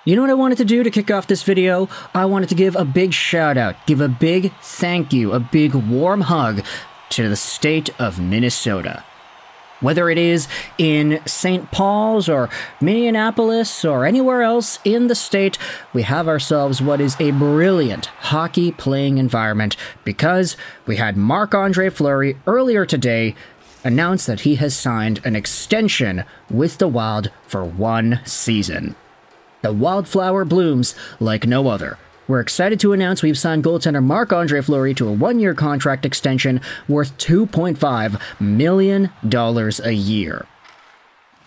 You know what I wanted to do to kick off this video? I wanted to give a big shout out, give a big thank you, a big warm hug to the state of Minnesota. Whether it is in St. Paul's or Minneapolis or anywhere else in the state, we have ourselves what is a brilliant hockey playing environment because we had Marc-Andre Fleury earlier today announce that he has signed an extension with the Wild for 1 season. The wildflower blooms like no other. We're excited to announce we've signed goaltender Marc-Andre Fleury to a 1-year contract extension worth $2.5 million a year.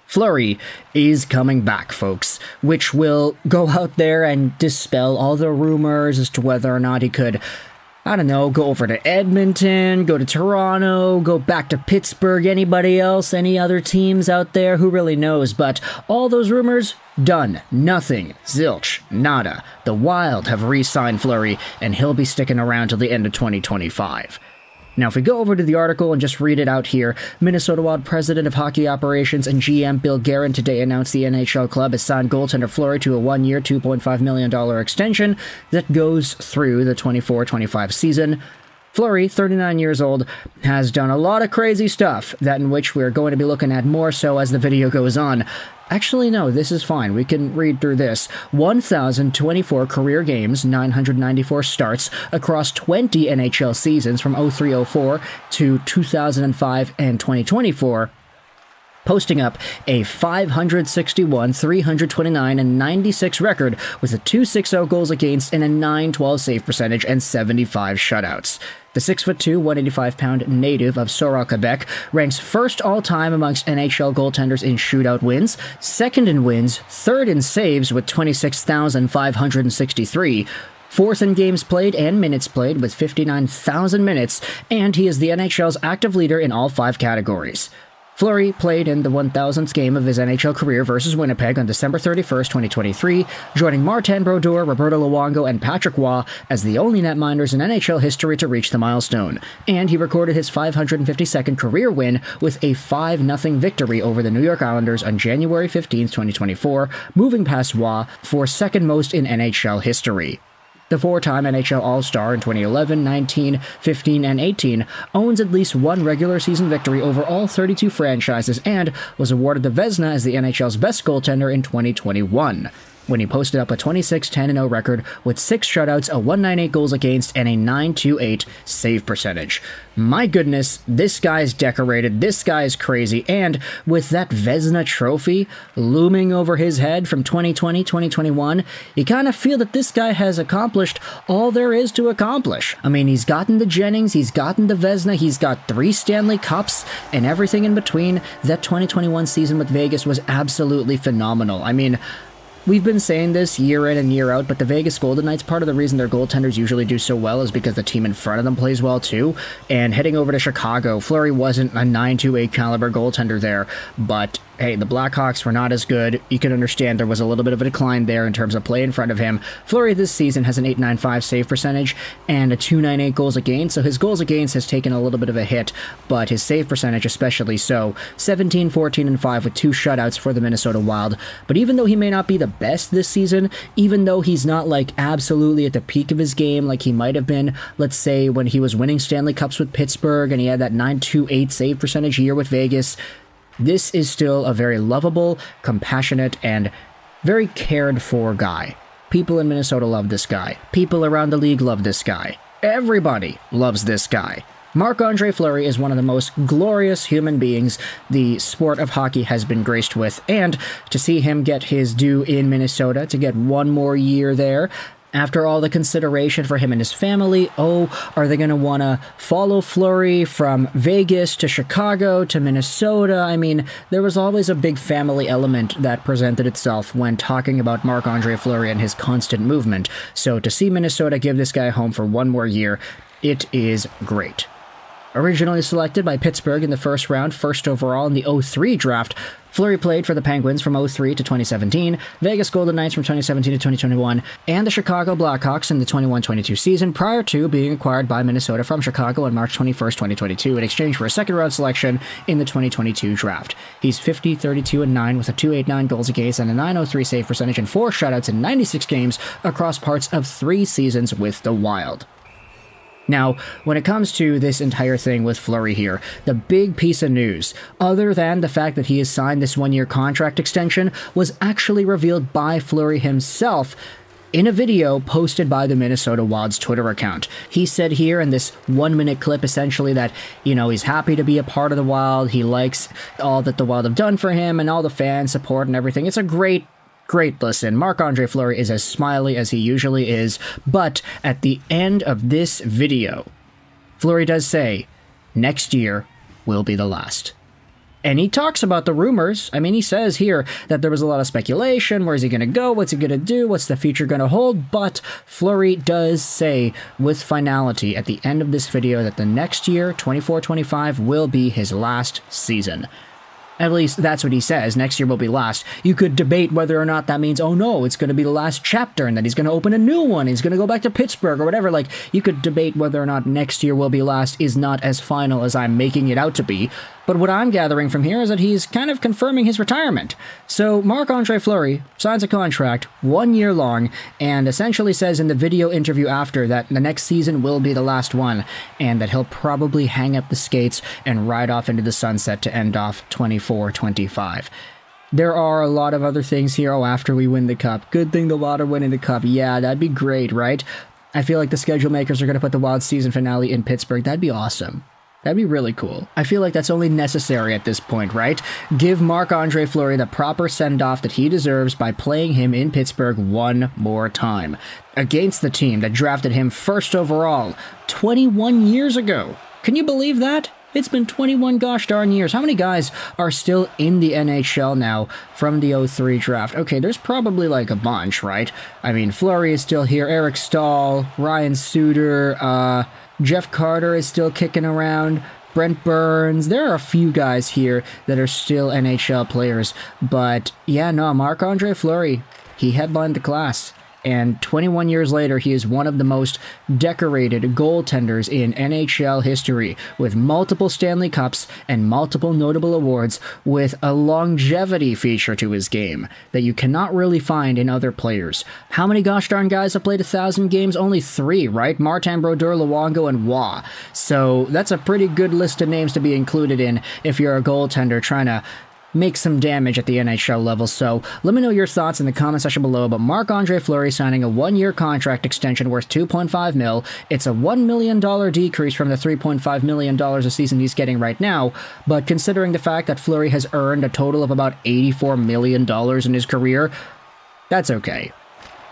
Fleury is coming back, folks, which will go out there and dispel all the rumors as to whether or not he could, I don't know, go over to Edmonton, go to Toronto, go back to Pittsburgh, anybody else, any other teams out there, who really knows, but all those rumors, done. Nothing. Zilch. Nada. The Wild have re-signed Fleury, and he'll be sticking around till the end of 2025. Now, if we go over to the article and just read it out here, Minnesota Wild President of Hockey Operations and GM Bill Guerin today announced the NHL club has signed goaltender Fleury to a 1-year, $2.5 million extension that goes through the 24-25 season. Fleury, 39 years old, has done a lot of crazy stuff, that in which we're going to be looking at more so as the video goes on. Actually, no, this is fine. We can read through this. 1,024 career games, 994 starts across 20 NHL seasons from 03-04 to 2005 and 2024. Posting up a 561, 329, and 96 record with a 2.60 goals against and a 9.12 save percentage and 75 shutouts. The 6'2", 185-pound native of Sorel, Quebec, ranks first all-time amongst NHL goaltenders in shootout wins, second in wins, third in saves with 26,563, fourth in games played and minutes played with 59,000 minutes, and he is the NHL's active leader in all 5 categories. Fleury played in the 1,000th game of his NHL career versus Winnipeg on December 31st, 2023, joining Martin Brodeur, Roberto Luongo, and Patrick Waugh as the only netminders in NHL history to reach the milestone. And he recorded his 552nd career win with a 5-0 victory over the New York Islanders on January 15th, 2024, moving past Waugh for second most in NHL history. The 4-time NHL All-Star in 2011, 19, 15, and 18 owns at least 1 regular season victory over all 32 franchises and was awarded the Vezina as the NHL's best goaltender in 2021, when he posted up a 26-10-0 record with 6 shutouts, a 198 goals against, and a 928 save percentage. My goodness, this guy's decorated, this guy's crazy, and with that Vezina trophy looming over his head from 2020-2021, you kind of feel that this guy has accomplished all there is to accomplish. I mean, he's gotten the Jennings, he's gotten the Vezina, he's got 3 Stanley Cups, and everything in between. That 2021 season with Vegas was absolutely phenomenal. I mean, we've been saying this year in and year out, but the Vegas Golden Knights, part of the reason their goaltenders usually do so well is because the team in front of them plays well too. And heading over to Chicago, Fleury wasn't a 9.28 caliber goaltender there, but hey, the Blackhawks were not as good. You can understand there was a little bit of a decline there in terms of play in front of him. Fleury this season has an 8.95 save percentage and a 2.98 goals against, so his goals against has taken a little bit of a hit, but his save percentage especially so. 17, 14, and 5 with 2 shutouts for the Minnesota Wild. But even though he may not be the best this season, even though he's not like absolutely at the peak of his game like he might have been, let's say when he was winning Stanley Cups with Pittsburgh and he had that 9.28 save percentage year with Vegas, this is still a very lovable, compassionate, and very cared for guy. People in Minnesota love this guy. People around the league love this guy. Everybody loves this guy. Marc-Andre Fleury is one of the most glorious human beings the sport of hockey has been graced with, and to see him get his due in Minnesota, to get 1 more year there, after all the consideration for him and his family, are they going to want to follow Fleury from Vegas to Chicago to Minnesota? I mean, there was always a big family element that presented itself when talking about Marc-Andre Fleury and his constant movement. So to see Minnesota give this guy home for 1 more year, it is great. Originally selected by Pittsburgh in the first round, first overall in the 03 draft, Fleury played for the Penguins from 03 to 2017, Vegas Golden Knights from 2017 to 2021, and the Chicago Blackhawks in the 21-22 season prior to being acquired by Minnesota from Chicago on March 21st, 2022 in exchange for a second-round selection in the 2022 draft. He's 50, 32, and 9 with a .289 goals against and a .903 save percentage and 4 shutouts in 96 games across parts of 3 seasons with the Wild. Now, when it comes to this entire thing with Fleury here, the big piece of news, other than the fact that he has signed this one-year contract extension, was actually revealed by Fleury himself in a video posted by the Minnesota Wild's Twitter account. He said here in this 1-minute clip essentially that, he's happy to be a part of the Wild, he likes all that the Wild have done for him and all the fan support and everything. It's a great listen. Marc-Andre Fleury is as smiley as he usually is, but at the end of this video, Fleury does say, next year will be the last. And he talks about the rumors. He says here that there was a lot of speculation. Where's he going to go? What's he going to do? What's the future going to hold? But Fleury does say with finality at the end of this video that the next year, 24-25, will be his last season. At least that's what he says. Next year will be last. You could debate whether or not that means, oh no, it's going to be the last chapter and that he's going to open a new one. He's going to go back to Pittsburgh or whatever. You could debate whether or not next year will be last is not as final as I'm making it out to be. But what I'm gathering from here is that he's kind of confirming his retirement. So Marc-Andre Fleury signs a contract 1 year long and essentially says in the video interview after that the next season will be the last one and that he'll probably hang up the skates and ride off into the sunset to end off 24-25. There are a lot of other things here. Oh, after we win the cup. Good thing the Wild are winning the cup. Yeah, that'd be great, right? I feel like the schedule makers are going to put the Wild season finale in Pittsburgh. That'd be awesome. That'd be really cool. I feel like that's only necessary at this point, right? Give Marc-Andre Fleury the proper send-off that he deserves by playing him in Pittsburgh one more time. Against the team that drafted him first overall 21 years ago. Can you believe that? It's been 21 gosh darn years. How many guys are still in the NHL now from the 03 draft? Okay, there's probably a bunch, right? Fleury is still here, Eric Stahl, Ryan Suter, Jeff Carter is still kicking around, Brent Burns. There are a few guys here that are still NHL players. But yeah, no, Marc-Andre Fleury, he headlined the class. And 21 years later, he is one of the most decorated goaltenders in NHL history, with multiple Stanley Cups and multiple notable awards, with a longevity feature to his game that you cannot really find in other players. How many gosh darn guys have played 1,000 games? Only 3, right? Martin Brodeur, Luongo, and Waugh. So that's a pretty good list of names to be included in if you're a goaltender trying to make some damage at the NHL level. So let me know your thoughts in the comment section below about Marc-Andre Fleury signing a 1-year contract extension worth $2.5 million. It's a $1 million decrease from the $3.5 million a season he's getting right now, but considering the fact that Fleury has earned a total of about $84 million in his career, that's okay.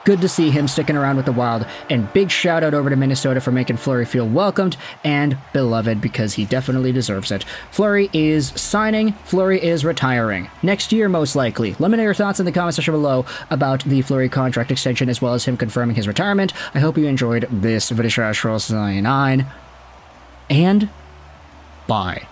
Good to see him sticking around with the Wild, and big shout out over to Minnesota for making Fleury feel welcomed and beloved, because he definitely deserves it. Fleury is signing, Fleury is retiring. Next year, most likely. Let me know your thoughts in the comment section below about the Fleury contract extension, as well as him confirming his retirement. I hope you enjoyed this video. And bye.